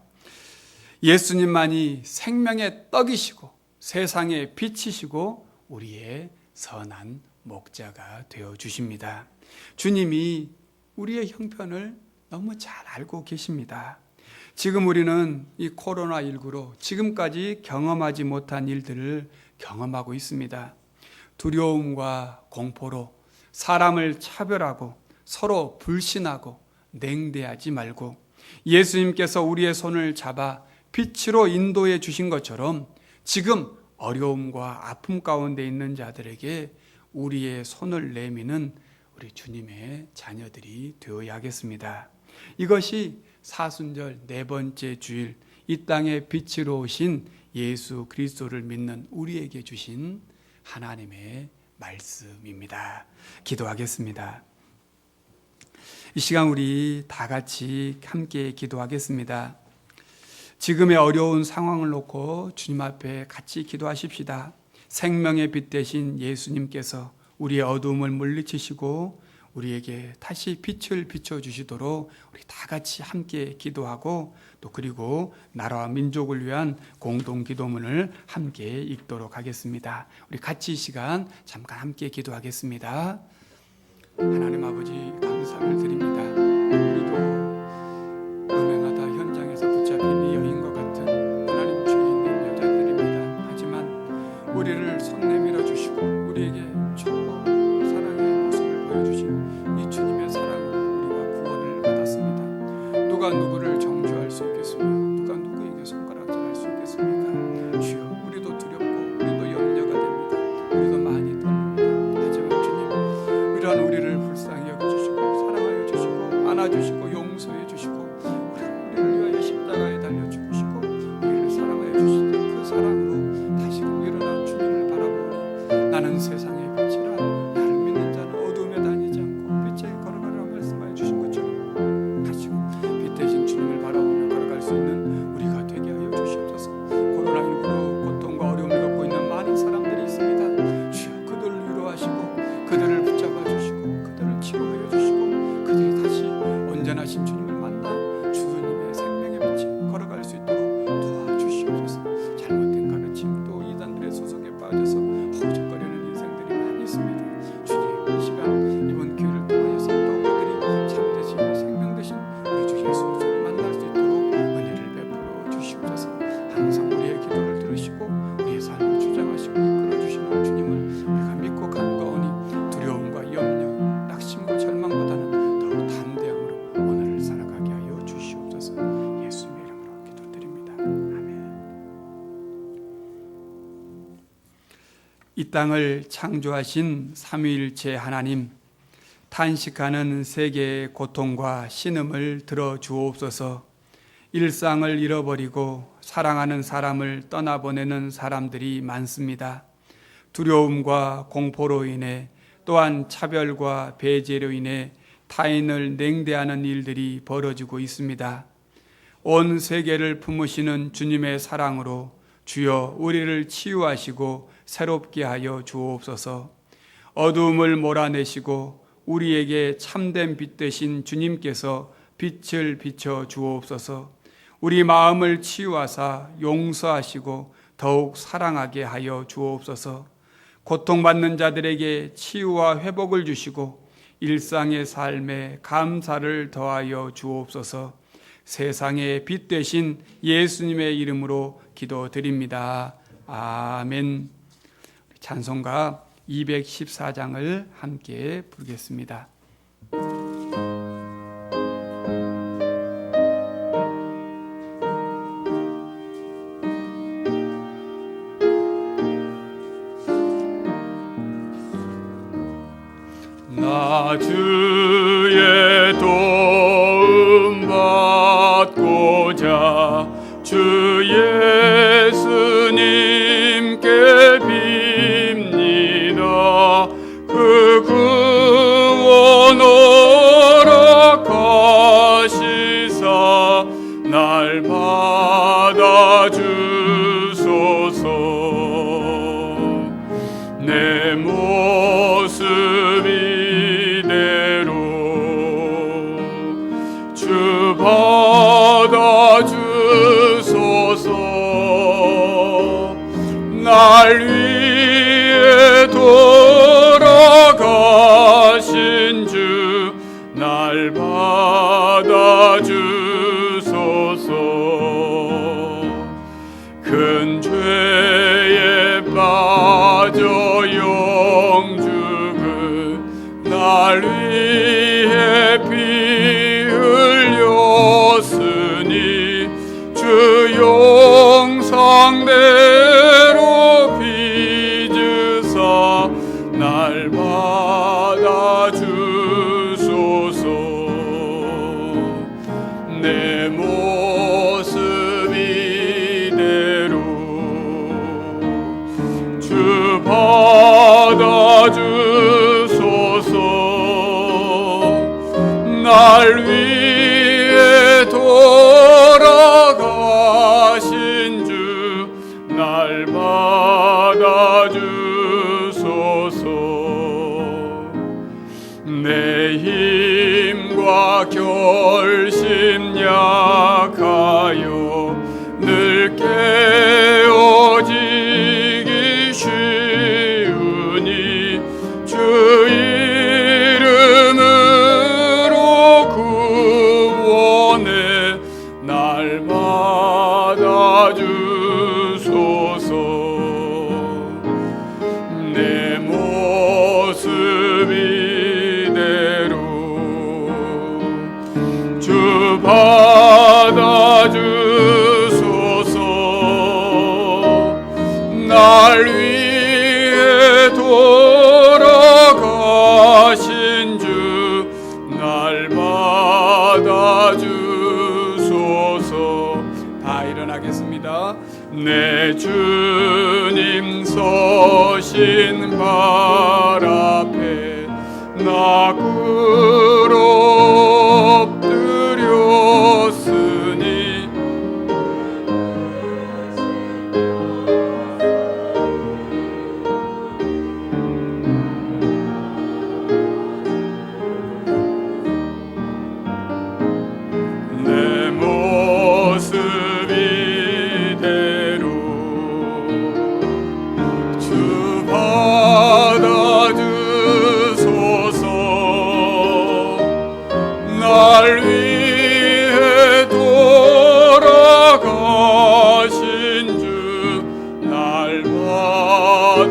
예수님만이 생명의 떡이시고 세상의 빛이시고 우리의 선한 목자가 되어주십니다. 주님이 우리의 형편을 너무 잘 알고 계십니다. 지금 우리는 이 코로나19로 지금까지 경험하지 못한 일들을 경험하고 있습니다. 두려움과 공포로 사람을 차별하고 서로 불신하고 냉대하지 말고 예수님께서 우리의 손을 잡아 빛으로 인도해 주신 것처럼 지금 어려움과 아픔 가운데 있는 자들에게 우리의 손을 내미는 우리 주님의 자녀들이 되어야 하겠습니다. 이것이 사순절 네 번째 주일 이 땅에 빛으로 오신 예수 그리스도를 믿는 우리에게 주신 하나님의 말씀입니다. 기도하겠습니다. 이 시간 우리 다 같이 함께 기도하겠습니다. 지금의 어려운 상황을 놓고 주님 앞에 같이 기도하십시다. 생명의 빛 되신 예수님께서 우리의 어두움을 물리치시고 우리에게 다시 빛을 비춰주시도록 우리 다 같이 함께 기도하고 또 그리고 나라와 민족을 위한 공동 기도문을 함께 읽도록 하겠습니다. 우리 같이 이 시간 잠깐 함께 기도하겠습니다. 하나님 아버지 감사를 드립니다. 우리도 음행하다 현장에서 붙잡힌 이 여인과 같은 하나님 주에 있는 여자들입니다. 하지만 우리를 손 내밀어 주시고 우리에게 최고 사랑의 모습을 보여주신 이 주님의 사랑으로 우리가 구원을 받았습니다. 누가 누구를 정죄할 수 있겠으며 누가 누구에게 손가락질할 수 있겠습니까? 주여, 우리도 두렵고 우리도 염려가 됩니다. 우리도 많이 떨립니다. 하지만 주님, 이러한 우리를 불쌍히 여겨주시고 사랑하여 주시고 안아주시고 용서해 주시고 우리를 위하여 십자가에 달려 죽으시고 우리를 사랑하여 주시던 그 사랑으로 다시금 일어난 주님을 바라보니 나는 세상의 빛이라 나를 믿는 자는 어두움에 다니지 않고 빛에 걸어가라 말씀하여 주신 것처럼 다시금 빛 대신 주님을 바라보며 걸어갈 수 있는 우리가 되게 하여 주시옵소서. 코로나19로 고통과 어려움을 겪고 있는 많은 사람들이 있습니다. 주여, 그들을 위로하시고 그들을 붙잡아 주시고 그들을 치료하여 주시고 그들이 다시 온전하신 주님을 만나 주님의 생명의 빛에 걸어갈 수 있도록 도와주시옵소서. 잘못된 가르침 또 이단들의 소속에 빠져서 허우적거리는 인생들이 많이 있습니다. 주님, 이 시간 이번 기회를 통하여서 또 그들이 참되신 생명되신 우리 주 예수 그리스도를 만날 수 있도록 은혜를 베풀어 주시옵소서. 항상 우리의 기도를 들으시고 우리의 삶을 주장하시고 이끌어 주시는 주님을 우리가 믿고 간구하오니 두려움과 염려, 낙심과 절망보다는 더욱 담대함으로 오늘을 살아가게 하여 주시옵소서. 예수님의 이름으로 기도드립니다. 아멘. 이 땅을 창조하신 삼위일체 하나님, 탄식하는 세계의 고통과 신음을 들어주옵소서. 일상을 잃어버리고 사랑하는 사람을 떠나보내는 사람들이 많습니다. 두려움과 공포로 인해 또한 차별과 배제로 인해 타인을 냉대하는 일들이 벌어지고 있습니다. 온 세계를 품으시는 주님의 사랑으로 주여 우리를 치유하시고 새롭게 하여 주옵소서. 어두움을 몰아내시고 우리에게 참된 빛 되신 주님께서 빛을 비춰 주옵소서. 우리 마음을 치유하사 용서하시고 더욱 사랑하게 하여 주옵소서. 고통받는 자들에게 치유와 회복을 주시고 일상의 삶에 감사를 더하여 주옵소서. 세상의 빛 되신 예수님의 이름으로 기도드립니다. 아멘. 찬송가 214장을 함께 부르겠습니다. 나 주의 도움 받고자 주 예수님께 빕니다. 그 구원 허락하시사 날 받아주소서. 내 모습 이대로 주 받아주소서. 날 위해 돌아가신 주 날 받아주소서. 큰 죄에 빠져 영죽은 날 위해 피 흘렸으니 주 영상대로 빚으사 날 날 위해 돌아가신 주 날 받아주소서. 내 힘과 결심 약하여 늘 깨어지기 쉬우니 주 이름으로 구원해 날 받아주소서. 내 모습 이대로 주 받아주소서. 날 위해 돌아가신 주 날 받아주소서. 다 일어나겠습니다. 내 주님 서신 발 앞에 나 꿇어 엎드렸으니 내 모습 이대로 주 받아주소서. 날 위해 돌아가신 주 날 받아주소서.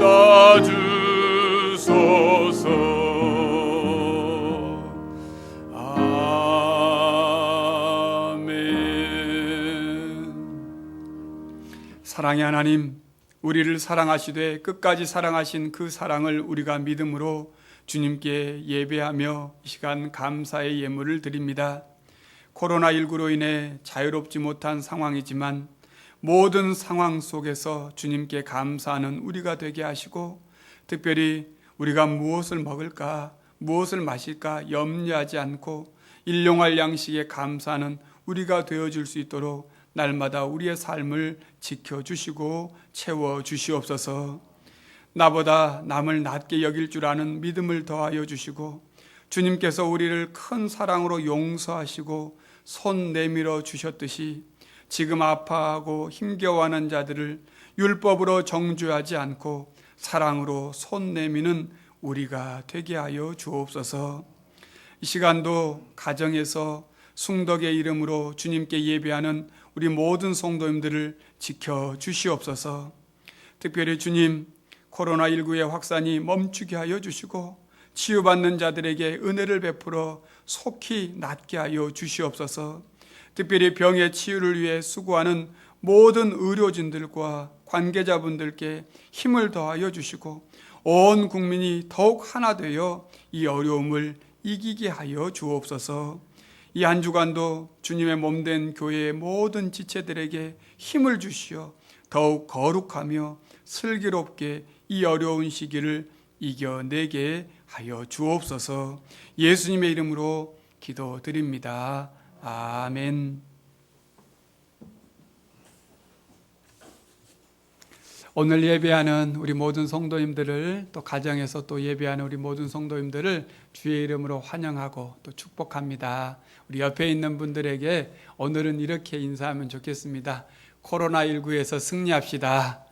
아멘. 사랑의 하나님, 우리를 사랑하시되 끝까지 사랑하신 그 사랑을 우리가 믿음으로 주님께 예배하며 이 시간 감사의 예물을 드립니다. 코로나19로 인해 자유롭지 못한 상황이지만 모든 상황 속에서 주님께 감사하는 우리가 되게 하시고, 특별히 우리가 무엇을 먹을까, 무엇을 마실까 염려하지 않고 일용할 양식에 감사하는 우리가 되어줄 수 있도록 날마다 우리의 삶을 지켜주시고 채워주시옵소서. 나보다 남을 낮게 여길 줄 아는 믿음을 더하여 주시고, 주님께서 우리를 큰 사랑으로 용서하시고 손 내밀어 주셨듯이 지금 아파하고 힘겨워하는 자들을 율법으로 정죄하지 않고 사랑으로 손 내미는 우리가 되게 하여 주옵소서. 이 시간도 가정에서 숭덕의 이름으로 주님께 예배하는 우리 모든 성도님들을 지켜 주시옵소서. 특별히 주님, 코로나19의 확산이 멈추게 하여 주시고 치유받는 자들에게 은혜를 베풀어 속히 낫게 하여 주시옵소서. 특별히 병의 치유를 위해 수고하는 모든 의료진들과 관계자분들께 힘을 더하여 주시고 온 국민이 더욱 하나 되어 이 어려움을 이기게 하여 주옵소서. 이 한 주간도 주님의 몸된 교회의 모든 지체들에게 힘을 주시어 더욱 거룩하며 슬기롭게 이 어려운 시기를 이겨내게 하여 주옵소서. 예수님의 이름으로 기도드립니다. 아멘. 오늘 예배하는 우리 모든 성도님들을, 또 가정에서 또 예배하는 우리 모든 성도님들을 주의 이름으로 환영하고 또 축복합니다. 우리 옆에 있는 분들에게 오늘은 이렇게 인사하면 좋겠습니다. 코로나19에서 승리합시다.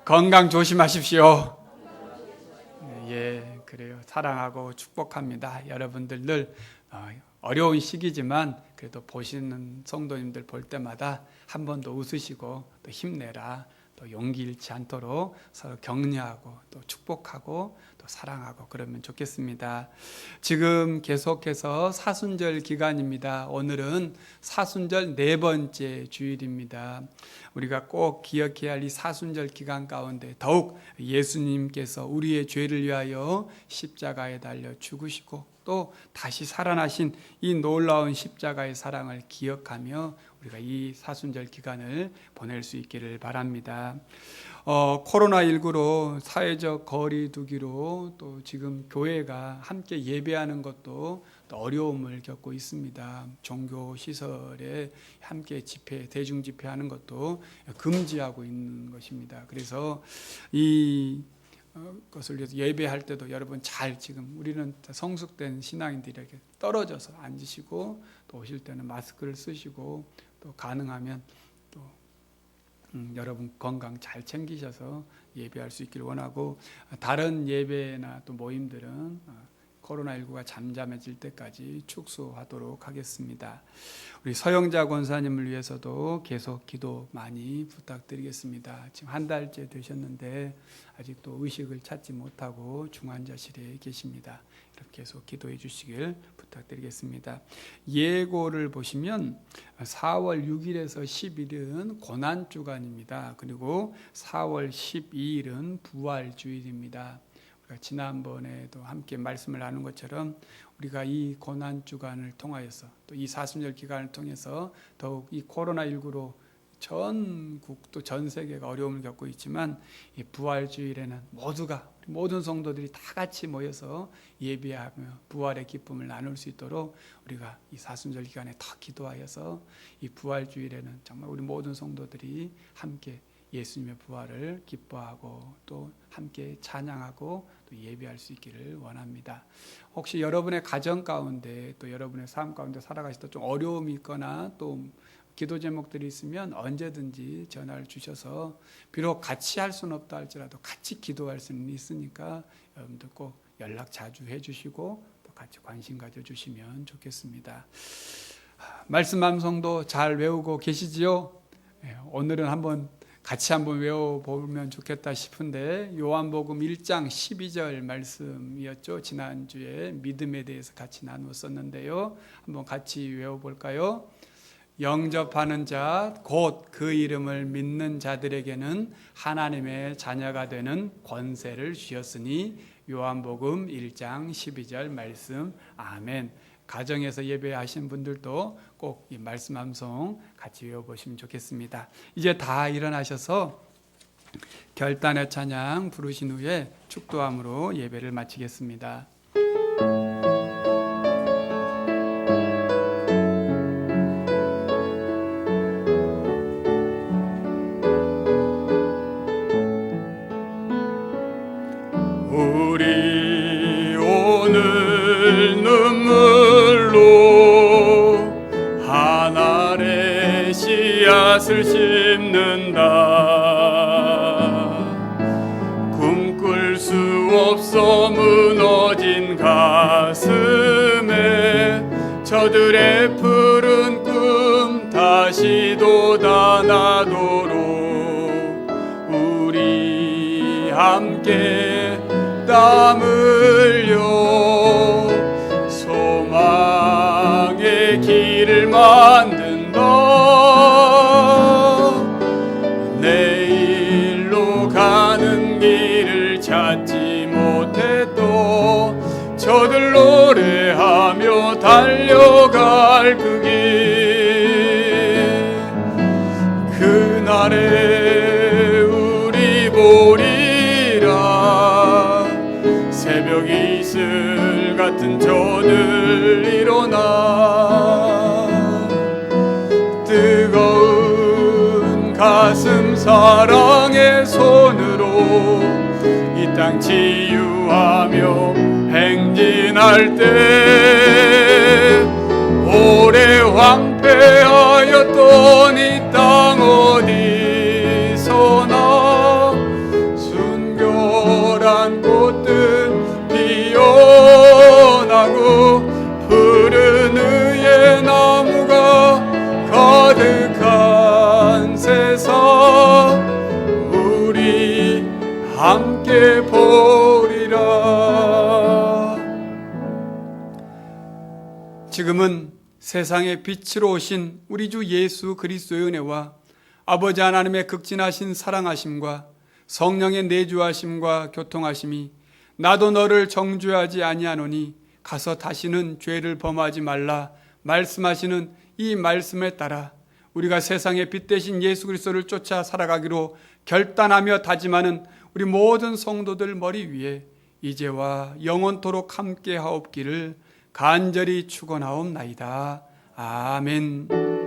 건강 조심하십시오. 예, 그래요. 사랑하고 축복합니다. 여러분들 늘 어려운 시기지만 그래도 보시는 성도님들 볼 때마다 한 번 더 웃으시고 또 힘내라, 또 용기 잃지 않도록 서로 격려하고 또 축복하고 또 사랑하고 그러면 좋겠습니다. 지금 계속해서 사순절 기간입니다. 오늘은 사순절 4번째 주일입니다. 우리가 꼭 기억해야 할 이 사순절 기간 가운데 더욱 예수님께서 우리의 죄를 위하여 십자가에 달려 죽으시고 또 다시 살아나신 이 놀라운 십자가의 사랑을 기억하며 우리가 이 사순절 기간을 보낼 수 있기를 바랍니다. 코로나19로 사회적 거리 두기로 또 지금 교회가 함께 예배하는 것도 또 어려움을 겪고 있습니다. 종교 시설에 함께 집회, 대중 집회하는 것도 금지하고 있는 것입니다. 그래서 이 것을 위해서 예배할 때도 여러분 잘 지금 우리는 성숙된 신앙인들에게 떨어져서 앉으시고 또 오실 때는 마스크를 쓰시고 또 가능하면 또 여러분 건강 잘 챙기셔서 예배할 수 있기를 원하고 다른 예배나 또 모임들은 코로나19가 잠잠해질 때까지 축소하도록 하겠습니다. 우리 서영자 권사님을 위해서도 계속 기도 많이 부탁드리겠습니다. 지금 한 달째 되셨는데 아직도 의식을 찾지 못하고 중환자실에 계십니다. 이렇게 계속 기도해 주시길 부탁드리겠습니다. 예고를 보시면 4월 6일에서 10일은 고난주간입니다. 그리고 4월 12일은 부활주일입니다. 지난번에도 함께 말씀을 나눈 것처럼 우리가 이 고난주간을 통하여서 또 이 사순절 기간을 통해서 더욱 이 코로나19로 전국 또 전 세계가 어려움을 겪고 있지만 이 부활주일에는 모든 성도들이 다 같이 모여서 예배하며 부활의 기쁨을 나눌 수 있도록 우리가 이 사순절 기간에 더 기도하여서 이 부활주일에는 정말 우리 모든 성도들이 함께 예수님의 부활을 기뻐하고 또 함께 찬양하고 또 예배할 수 있기를 원합니다. 혹시 여러분의 가정 가운데 또 여러분의 삶 가운데 살아가시다 좀 어려움이 있거나 또 기도 제목들이 있으면 언제든지 전화를 주셔서 비록 같이 할 수는 없다 할지라도 같이 기도할 수는 있으니까 여러분들 꼭 연락 자주 해주시고 또 같이 관심 가져주시면 좋겠습니다. 말씀 암송도 잘 외우고 계시지요? 오늘은 같이 한번 외워보면 좋겠다 싶은데 요한복음 1장 12절 말씀이었죠. 지난주에 믿음에 대해서 같이 나누었었는데요. 한번 같이 외워볼까요? 영접하는 자, 곧 그 이름을 믿는 자들에게는 하나님의 자녀가 되는 권세를 주셨으니 요한복음 1장 12절 말씀. 아멘. 가정에서 예배하신 분들도 꼭 이 말씀 암송 같이 외워보시면 좋겠습니다. 이제 다 일어나셔서 결단의 찬양 부르신 후에 축도함으로 예배를 마치겠습니다. 우리 오늘 눈물로 한 알의 씨앗을 심는다. 꿈꿀 수 없어 무너진 가슴에 저들의 푸른 꿈 다시 돋아나도록 우리 함께 땀 흘려 소망의 길을 만든다. 내일로 가는 길을 찾지 못해도 저들 노래하며 달려갈 그 길, 그날에 우리 보리라. 새벽 이슬 같은 저들 일어나 뜨거운 가슴 사랑의 손으로 이 땅 치유하며 행진할 때 오래 황폐하였던 이 땅 어디서나 순결한 꽃들 피어나고 푸른 의의 나무가 가득한 세상 우리 함께 보리라. 지금은 세상의 빛으로 오신 우리 주 예수 그리스도의 은혜와 아버지 하나님의 극진하신 사랑하심과 성령의 내주하심과 교통하심이 나도 너를 정죄하지 아니하노니 가서 다시는 죄를 범하지 말라 말씀하시는 이 말씀에 따라 우리가 세상의 빛 대신 예수 그리스도를 쫓아 살아가기로 결단하며 다짐하는 우리 모든 성도들 머리 위에 이제와 영원토록 함께 하옵기를 간절히 축원하옵나이다. 아멘.